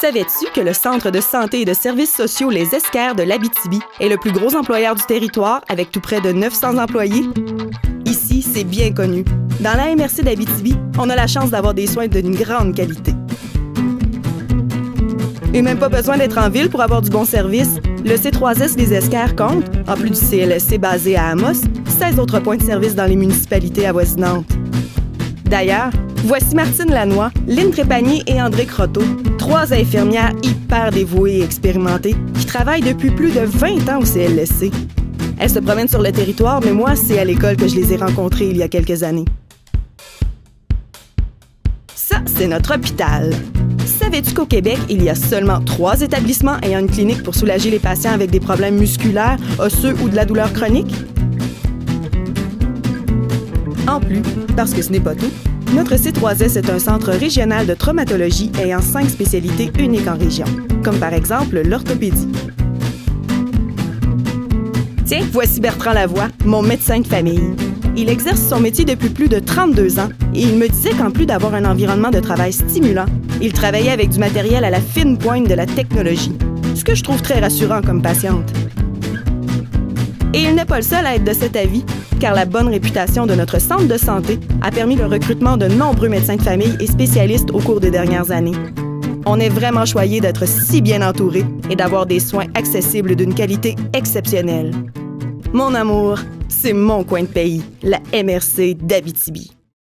Savais-tu que le Centre de santé et de services sociaux Les Esquerres de l'Abitibi est le plus gros employeur du territoire avec tout près de 900 employés? Ici, c'est bien connu. Dans la MRC d'Abitibi, on a la chance d'avoir des soins d'une grande qualité. Et même pas besoin d'être en ville pour avoir du bon service. Le C3S Les Esquerres compte, en plus du CLSC basé à Amos, 16 autres points de service dans les municipalités avoisinantes. D'ailleurs, voici Martine Lanois, Lynne Trépanier et André Croteau, 3 infirmières hyper dévouées et expérimentées qui travaillent depuis plus de 20 ans au CLSC. Elles se promènent sur le territoire, mais moi, c'est à l'école que je les ai rencontrées il y a quelques années. Ça, c'est notre hôpital. Savais-tu qu'au Québec, il y a seulement 3 établissements ayant une clinique pour soulager les patients avec des problèmes musculaires, osseux ou de la douleur chronique? En plus, parce que ce n'est pas tout, notre C3S est un centre régional de traumatologie ayant 5 spécialités uniques en région, comme par exemple l'orthopédie. Tiens, voici Bertrand Lavoie, mon médecin de famille. Il exerce son métier depuis plus de 32 ans et il me disait qu'en plus d'avoir un environnement de travail stimulant, il travaillait avec du matériel à la fine pointe de la technologie, ce que je trouve très rassurant comme patiente. Et il n'est pas le seul à être de cet avis, car la bonne réputation de notre centre de santé a permis le recrutement de nombreux médecins de famille et spécialistes au cours des dernières années. On est vraiment choyés d'être si bien entourés et d'avoir des soins accessibles d'une qualité exceptionnelle. Mon amour, c'est mon coin de pays, la MRC d'Abitibi.